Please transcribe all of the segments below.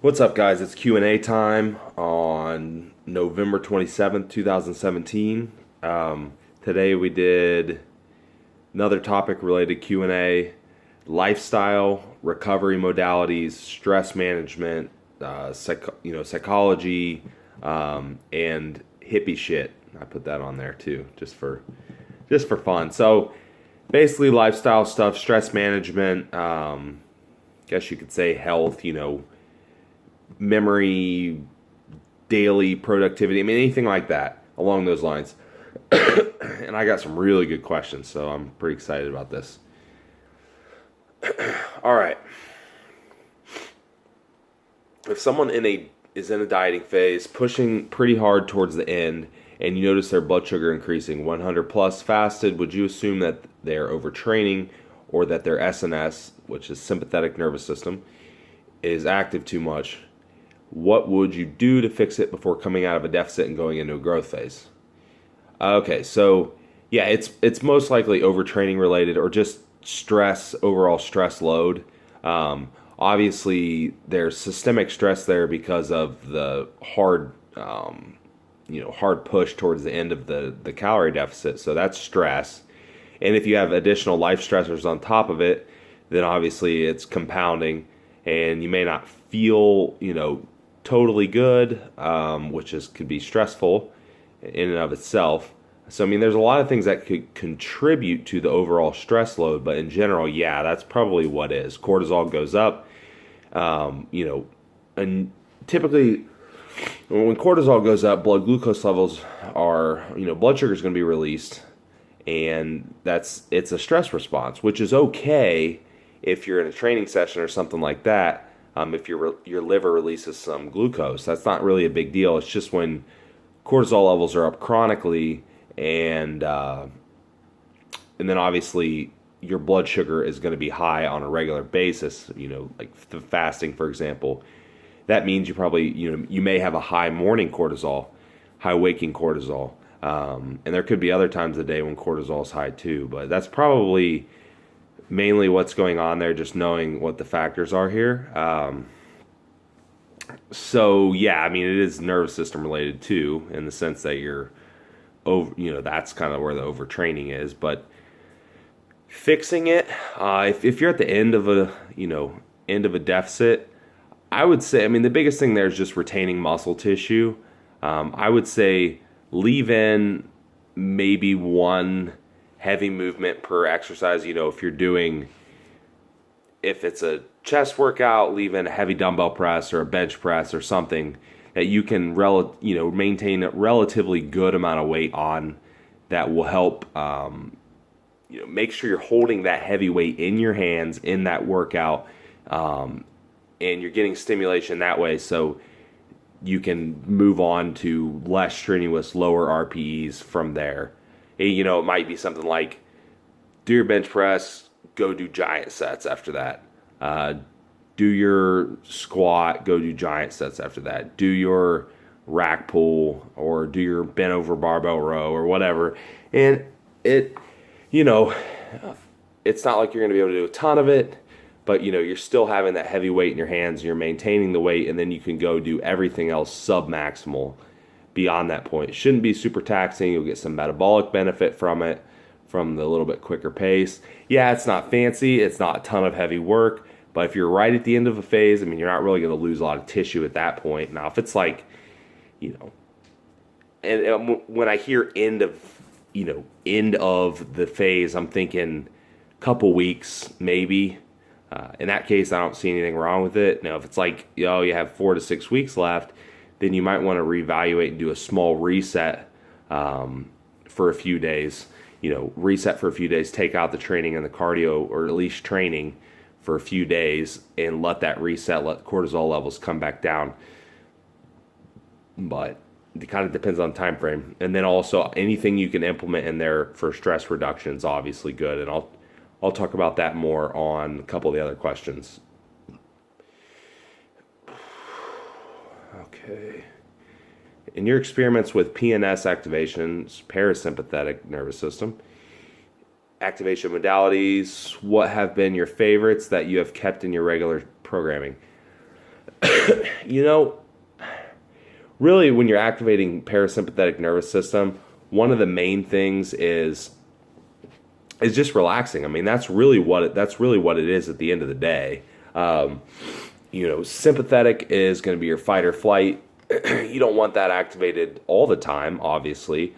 What's up, guys? It's Q&A time on November 27th, 2017. Today we did another topic related to Q&A, lifestyle, recovery modalities, stress management, psychology, and hippie shit. I put that on there too, just for fun. So basically lifestyle stuff, stress management, guess you could say health, memory, daily productivity. I mean, anything like that along those lines. And I got some really good questions, so I'm pretty excited about this. All right. If someone is in a dieting phase, pushing pretty hard towards the end, and you notice their blood sugar increasing 100 plus fasted, would you assume that they're overtraining or that their SNS, which is sympathetic nervous system, is active too much? What would you do to fix it before coming out of a deficit and going into a growth phase? Okay, so yeah, it's most likely overtraining related or just stress, overall stress load. Obviously, there's systemic stress there because of the hard push towards the end of the calorie deficit. So that's stress. And if you have additional life stressors on top of it, then obviously it's compounding, and you may not feel, totally good, which could be stressful in and of itself. So, I mean, there's a lot of things that could contribute to the overall stress load, but in general, yeah, that's probably what is. Cortisol goes up, and typically when cortisol goes up, blood glucose levels are, blood sugar is going to be released, and it's a stress response, which is okay if you're in a training session or something like that. If your liver releases some glucose, that's not really a big deal. It's just when cortisol levels are up chronically, and then obviously your blood sugar is going to be high on a regular basis. Like the fasting, for example, that means you probably you may have a high morning cortisol, high waking cortisol, and there could be other times of the day when cortisol is high too. But that's probably mainly what's going on there, just knowing what the factors are here. So yeah, I mean, it is nervous system related too, in the sense that you're over, that's kind of where the overtraining is. But fixing it, if you're at the end of a deficit, I would say, I mean, the biggest thing there is just retaining muscle tissue. I would say leave in maybe one heavy movement per exercise. If it's a chest workout, leave in a heavy dumbbell press or a bench press or something that you can maintain a relatively good amount of weight on, that will help make sure you're holding that heavy weight in your hands in that workout, and you're getting stimulation that way, so you can move on to less strenuous, lower RPEs from there. It might be something like do your bench press, go do giant sets after that. Do your squat, go do giant sets after that. Do your rack pull or do your bent over barbell row or whatever. And it's not like you're going to be able to do a ton of it, but you're still having that heavy weight in your hands, you're maintaining the weight, and then you can go do everything else sub-maximal beyond that point. It shouldn't be super taxing. You'll get some metabolic benefit from it, from the little bit quicker pace. Yeah, it's not fancy. It's not a ton of heavy work. But if you're right at the end of a phase, I mean, you're not really going to lose a lot of tissue at that point. Now, if it's like, and when I hear end of the phase, I'm thinking a couple weeks, maybe. In that case, I don't see anything wrong with it. Now, if it's like, you have 4 to 6 weeks left, then you might want to reevaluate and do a small reset for a few days. Reset for a few days, take out the training and the cardio, or at least training for a few days, and let that reset, let cortisol levels come back down. But it kind of depends on time frame. And then also anything you can implement in there for stress reduction is obviously good. And I'll talk about that more on a couple of the other questions. Okay. In your experiments with PNS activations, parasympathetic nervous system, activation modalities, what have been your favorites that you have kept in your regular programming? You know, really, when you're activating parasympathetic nervous system, one of the main things is just relaxing. I mean, that's really what it is at the end of the day. Sympathetic is going to be your fight or flight. You don't want that activated all the time, obviously.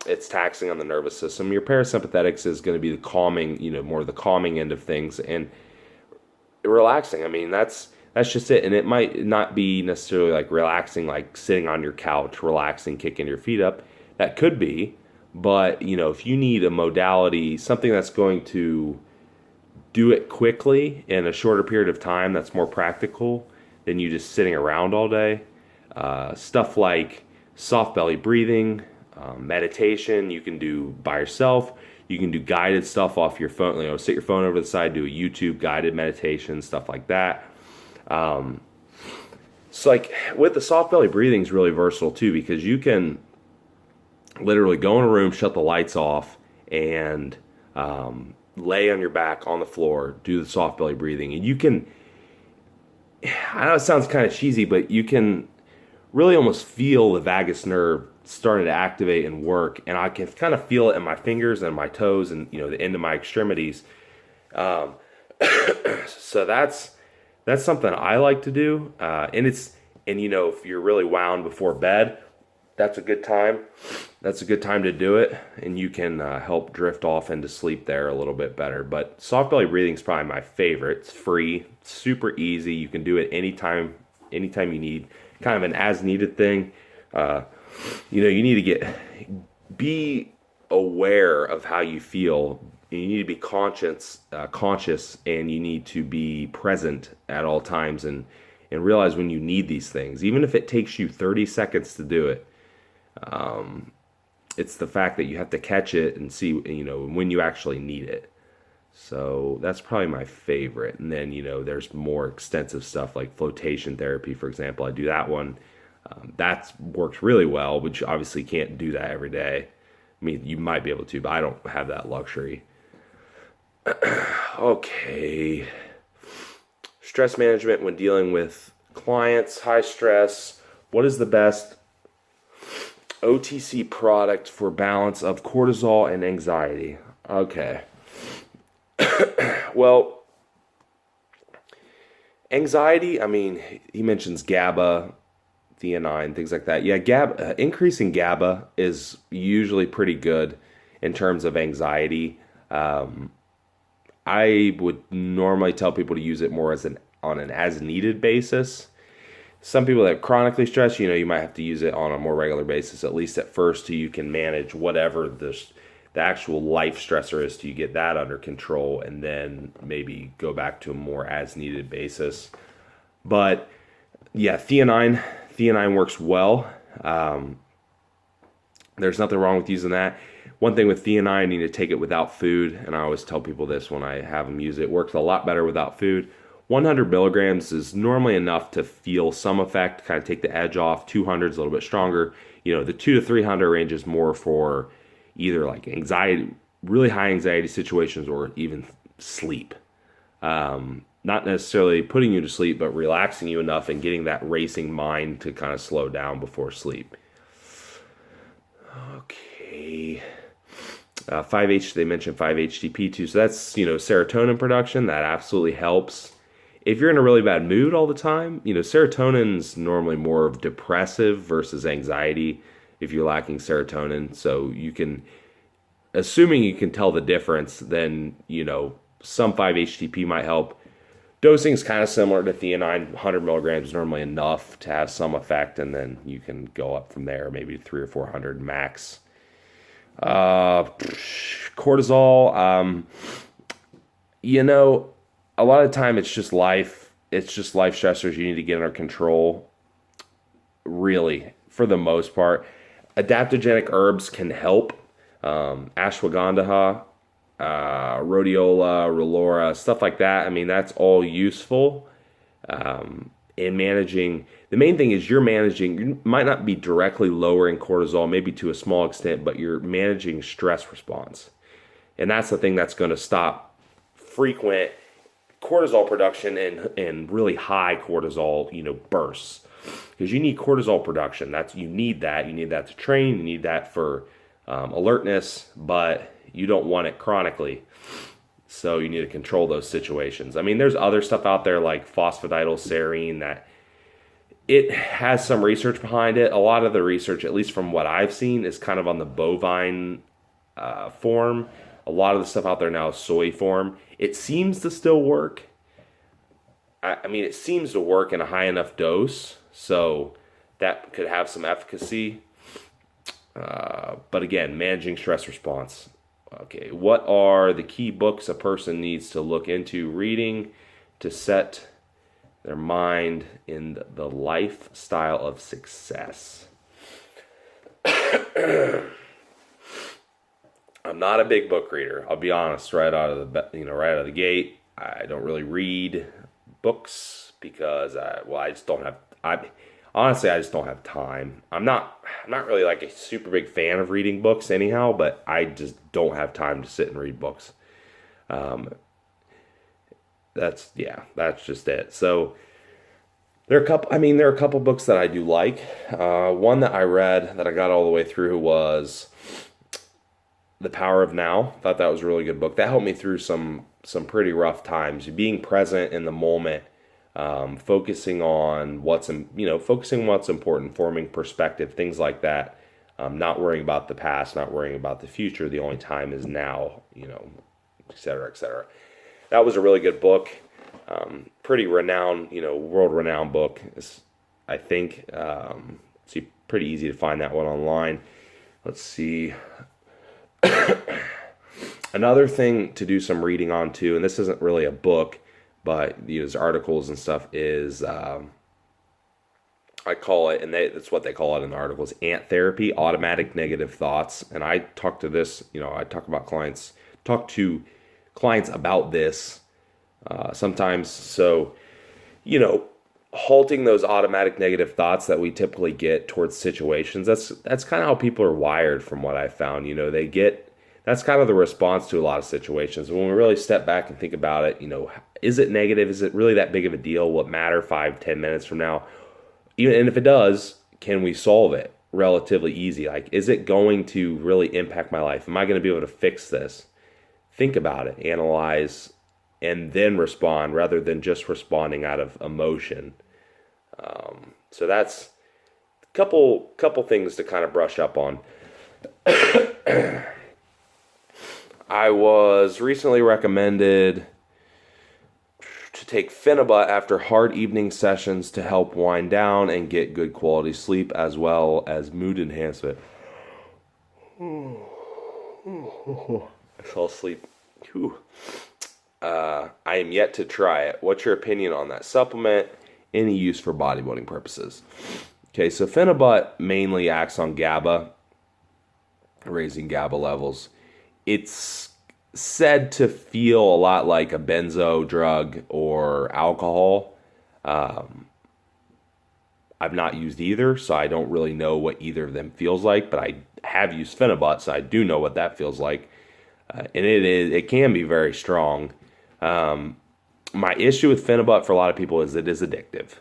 It's taxing on the nervous system. Your parasympathetics is going to be the calming, more the calming end of things, and relaxing. I mean, that's just it. And it might not be necessarily like relaxing, like sitting on your couch, relaxing, kicking your feet up. That could be, but if you need a modality, something that's going to do it quickly in a shorter period of time, that's more practical than you just sitting around all day. Stuff like soft belly breathing, meditation, you can do by yourself. You can do guided stuff off your phone. Sit your phone over to the side, do a YouTube guided meditation, stuff like that. So like with the soft belly breathing is really versatile too, because you can literally go in a room, shut the lights off, and lay on your back on the floor, do the soft belly breathing, and you can. I know it sounds kind of cheesy, but you can really almost feel the vagus nerve starting to activate and work, and I can kind of feel it in my fingers and my toes and the end of my extremities. So that's something I like to do, and if you're really wound before bed, that's a good time. That's a good time to do it, and you can help drift off into sleep there a little bit better. But soft belly breathing is probably my favorite. It's free, super easy. You can do it anytime you need. Kind of an as needed thing. You need to be aware of how you feel. You need to be conscious, and you need to be present at all times, and realize when you need these things, even if it takes you 30 seconds to do it. It's the fact that you have to catch it and see, when you actually need it. So that's probably my favorite. And then, there's more extensive stuff like flotation therapy, for example. I do that one. That works really well, but you obviously can't do that every day. I mean, you might be able to, but I don't have that luxury. Okay. Stress management when dealing with clients, high stress. What is the best OTC product for balance of cortisol and anxiety? Okay. Well, anxiety, I mean, he mentions GABA, theanine, things like that. Yeah, increasing GABA is usually pretty good in terms of anxiety. I would normally tell people to use it more on an as-needed basis. Some people that are chronically stressed, you might have to use it on a more regular basis, at least at first, till you can manage whatever the actual life stressor is, till you get that under control, and then maybe go back to a more as-needed basis. But yeah, theanine works well. There's nothing wrong with using that. One thing with theanine, you need to take it without food, and I always tell people this when I have them use it. It works a lot better without food. 100 milligrams is normally enough to feel some effect, kind of take the edge off. 200 is a little bit stronger. The 200 to 300 range is more for either like anxiety, really high anxiety situations, or even sleep. Not necessarily putting you to sleep, but relaxing you enough and getting that racing mind to kind of slow down before sleep. Okay. They mentioned 5-HTP too. So that's, serotonin production. That absolutely helps. If you're in a really bad mood all the time, serotonin's normally more of depressive versus anxiety if you're lacking serotonin. So you can, assuming you can tell the difference, then, some 5-HTP might help. Dosing is kind of similar to theanine. 100 milligrams is normally enough to have some effect, and then you can go up from there, maybe 300 or 400 max. Cortisol, a lot of the time it's just life stressors you need to get under control, really, for the most part. Adaptogenic herbs can help. Ashwagandha, rhodiola, relora, stuff like that. I mean, that's all useful in managing. The main thing is you might not be directly lowering cortisol, maybe to a small extent, but you're managing stress response. And that's the thing that's going to stop frequent cortisol production and really high cortisol, bursts. Because you need cortisol production. You need that. You need that to train. You need that for alertness, but you don't want it chronically. So you need to control those situations. I mean, there's other stuff out there like phosphatidylserine that it has some research behind it. A lot of the research, at least from what I've seen, is kind of on the bovine form. A lot of the stuff out there now is soy form. It seems to still work. I mean, it seems to work in a high enough dose, so that could have some efficacy. But again, managing stress response. Okay, what are the key books a person needs to look into reading to set their mind in the lifestyle of success? I'm not a big book reader. I'll be honest, right out of the gate. I don't really read books because I just don't have. Honestly, I just don't have time. I'm not really like a super big fan of reading books anyhow, but I just don't have time to sit and read books. That's just it. So there are a couple books that I do like. One that I read that I got all the way through was The Power of Now. Thought that was a really good book. That helped me through some pretty rough times. Being present in the moment, focusing on what's important, forming perspective, things like that. Not worrying about the past, not worrying about the future. The only time is now, et cetera, et cetera. That was a really good book. Pretty renowned, world-renowned book. I think it's pretty easy to find that one online. Let's see. Another thing to do some reading on too, and this isn't really a book, but there's articles and stuff, is I call it, and that's what they call it in the articles, ant therapy, automatic negative thoughts. And I talk to clients about this sometimes. So, halting those automatic negative thoughts that we typically get towards situations, that's kind of how people are wired from what I've found. That's kind of the response to a lot of situations. When we really step back and think about it, is it negative? Is it really that big of a deal? Will it matter 5-10 minutes from now? And if it does, can we solve it relatively easy? Like, is it going to really impact my life? Am I going to be able to fix this? Think about it, analyze, and then respond rather than just responding out of emotion. So that's a couple things to kind of brush up on. I was recently recommended to take Phenibut after hard evening sessions to help wind down and get good quality sleep as well as mood enhancement. I fell asleep. I am yet to try it. What's your opinion on that supplement? Any use for bodybuilding purposes? Okay, so Phenibut mainly acts on GABA, raising GABA levels. It's said to feel a lot like a benzo drug or alcohol. I've not used either, so I don't really know what either of them feels like, but I have used Phenibut, so I do know what that feels like. And it can be very strong. My issue with Phenibut for a lot of people is it is addictive,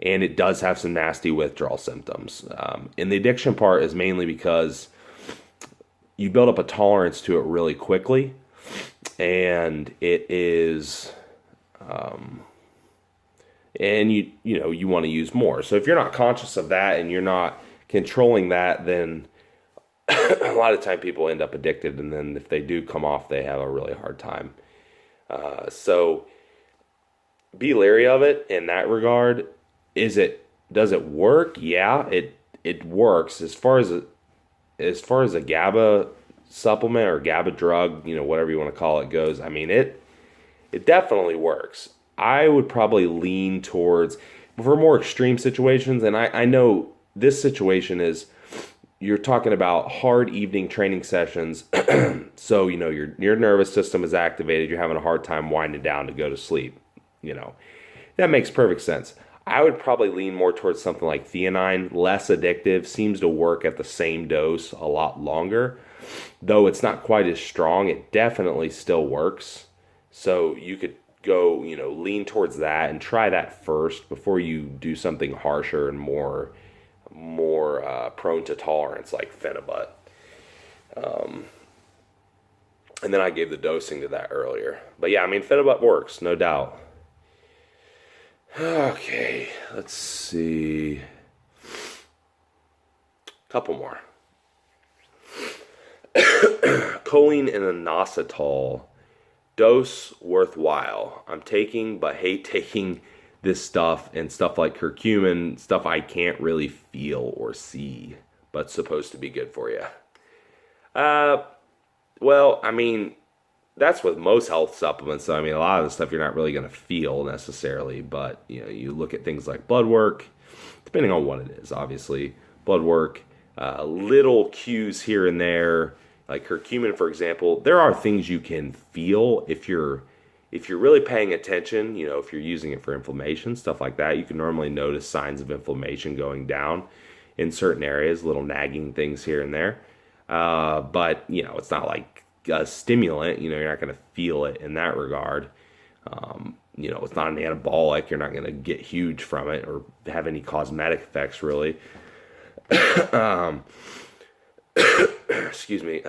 and it does have some nasty withdrawal symptoms. And the addiction part is mainly because you build up a tolerance to it really quickly, and it is, and you want to use more. So if you're not conscious of that and you're not controlling that, then a lot of time people end up addicted, and then if they do come off, they have a really hard time. So be leery of it in that regard. Does it work? Yeah, it works as far as a GABA supplement or GABA drug, whatever you want to call it goes. I mean, it definitely works. I would probably lean towards, for more extreme situations, and I know this situation is, you're talking about hard evening training sessions. So, your nervous system is activated. You're having a hard time winding down to go to sleep. That makes perfect sense. I would probably lean more towards something like theanine, less addictive, seems to work at the same dose a lot longer. Though it's not quite as strong, it definitely still works. So you could go, lean towards that and try that first before you do something harsher and more prone to tolerance like Phenibut. And then I gave the dosing to that earlier. But yeah, I mean, Phenibut works, no doubt. Okay, let's see. Couple more. Choline and Inositol. Dose worthwhile. I'm taking, but hate taking this stuff and stuff like curcumin, stuff I can't really feel or see, but supposed to be good for you. Well, I mean, that's with most health supplements. So, I mean, a lot of the stuff you're not really going to feel necessarily, but, you look at things like blood work, depending on what it is, obviously. Blood work, little cues here and there, like curcumin, for example. There are things you can feel if you're really paying attention, if you're using it for inflammation, stuff like that. You can normally notice signs of inflammation going down in certain areas, little nagging things here and there. But, it's not like a stimulant, you're not going to feel it in that regard. It's not an anabolic. You're not going to get huge from it or have any cosmetic effects, really. Excuse me.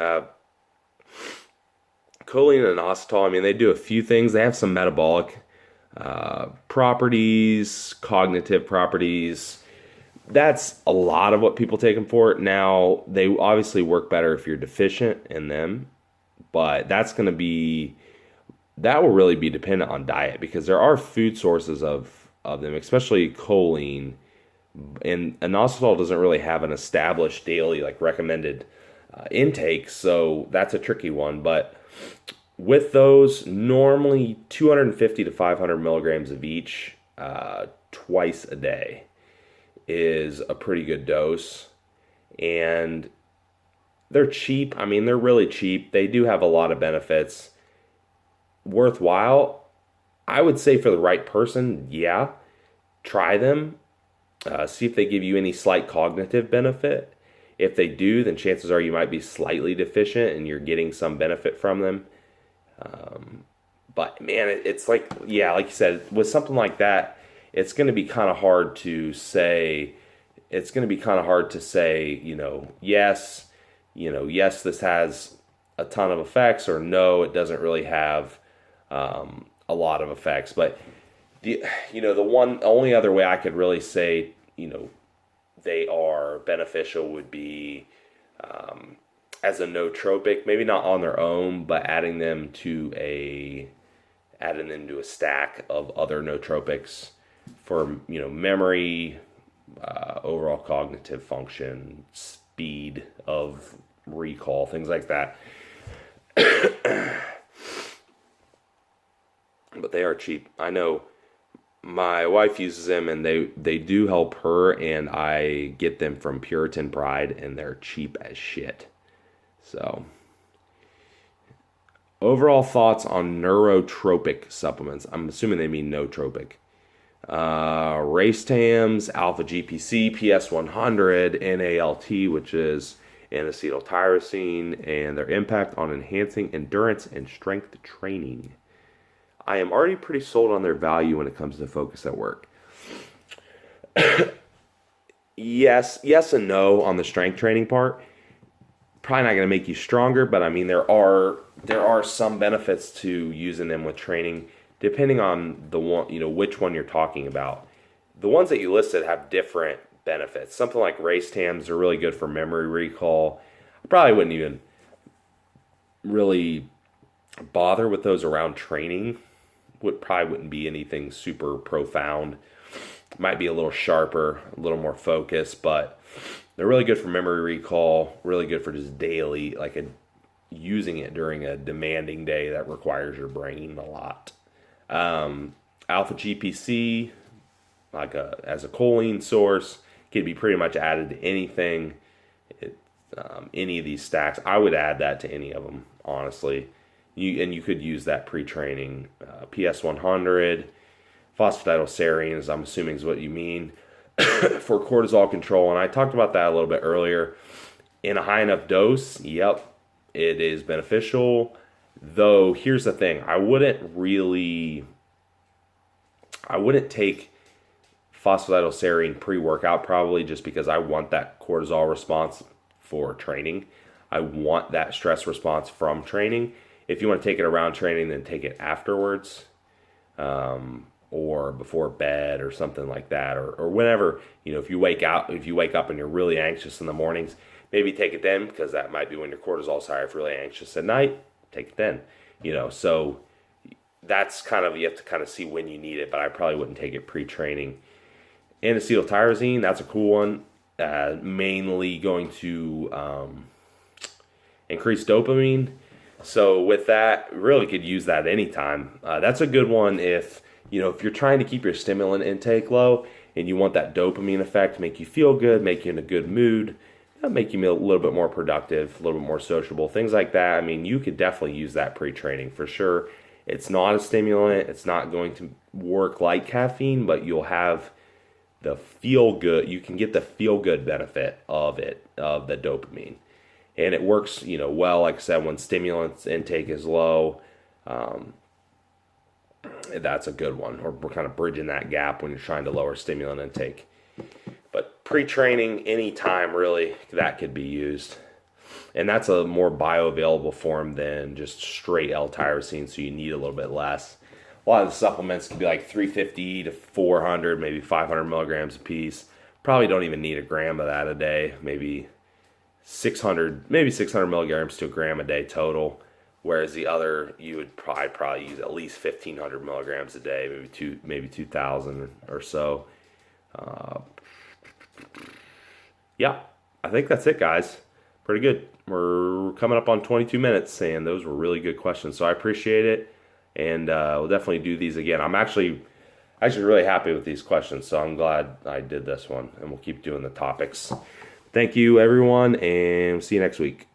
Choline and Inositol, I mean, they do a few things. They have some metabolic properties, cognitive properties. That's a lot of what people take them for. Now, they obviously work better if you're deficient in them, but that will really be dependent on diet, because there are food sources of them, especially choline. And Inositol doesn't really have an established daily, recommended intake, so that's a tricky one. But with those, normally 250 to 500 milligrams of each twice a day is a pretty good dose. And they're cheap. I mean, they're really cheap. They do have a lot of benefits. Worthwhile, I would say for the right person, yeah, try them. See if they give you any slight cognitive benefit. If they do, then chances are you might be slightly deficient and you're getting some benefit from them. But man, it's like you said, with something like that, it's going to be kind of hard to say. Yes, yes, this has a ton of effects, or no, it doesn't really have a lot of effects. But the only other way I could really say, they are beneficial would be as a nootropic, maybe not on their own, but adding them to a stack of other nootropics for, memory, overall cognitive function, speed of recall, things like that. But they are cheap. I know my wife uses them, and they do help her, and I get them from Puritan Pride, and they're cheap as shit. So, overall thoughts on neurotropic supplements. I'm assuming they mean nootropic. Racetams, Alpha GPC, PS100, NALT, which is N-acetyltyrosine, and their impact on enhancing endurance and strength training. I am already pretty sold on their value when it comes to focus at work. Yes and no on the strength training part. Probably not going to make you stronger, but I mean, there are some benefits to using them with training, depending on the one, which one you're talking about. The ones that you listed have different benefits. Something like Racetams are really good for memory recall. I probably wouldn't even really bother with those around training. Probably wouldn't be anything super profound. Might be a little sharper, a little more focused, but they're really good for memory recall, really good for just daily, using it during a demanding day that requires your brain a lot. Alpha GPC, as a choline source, can be pretty much added to anything. Any of these stacks, I would add that to any of them, honestly. You could use that pre-training. PS100, phosphatidylserines, I'm assuming is what you mean, for cortisol control. And I talked about that a little bit earlier. In a high enough dose, yep, it is beneficial. Though, here's the thing. I wouldn't really I wouldn't take phosphatidylserine pre-workout probably, just because I want that cortisol response for training. I want that stress response from training. If you want to take it around training, then take it afterwards, or before bed or something like that, or whenever, if you wake up and you're really anxious in the mornings, maybe take it then, because that might be when your cortisol's higher. If you're really anxious at night, take it then. So that's kind of, you have to kind of see when you need it, but I probably wouldn't take it pre-training. N-acetyltyrosine, that's a cool one. Mainly going to increase dopamine. So with that, really could use that anytime. That's a good one if you're trying to keep your stimulant intake low and you want that dopamine effect, make you feel good, make you in a good mood, make you a little bit more productive, a little bit more sociable, things like that. I mean, you could definitely use that pre-training for sure. It's not a stimulant. It's not going to work like caffeine, but you'll have the feel good. You can get the feel good benefit of it, of the dopamine. And it works, well, like I said, when stimulants intake is low. That's a good one. Or we're kind of bridging that gap when you're trying to lower stimulant intake. But pre-training, anytime really, that could be used. And that's a more bioavailable form than just straight L-tyrosine, so you need a little bit less. A lot of the supplements can be like 350 to 400, maybe 500 milligrams a piece. Probably don't even need a gram of that a day. Maybe 600 milligrams to a gram a day total. Whereas the other, you would probably use at least 1,500 milligrams a day, maybe 2,000 or so. Yeah, I think that's it, guys. Pretty good. We're coming up on 22 minutes, and those were really good questions. So I appreciate it, and we'll definitely do these again. I'm actually really happy with these questions, so I'm glad I did this one, and we'll keep doing the topics. Thank you, everyone, and see you next week.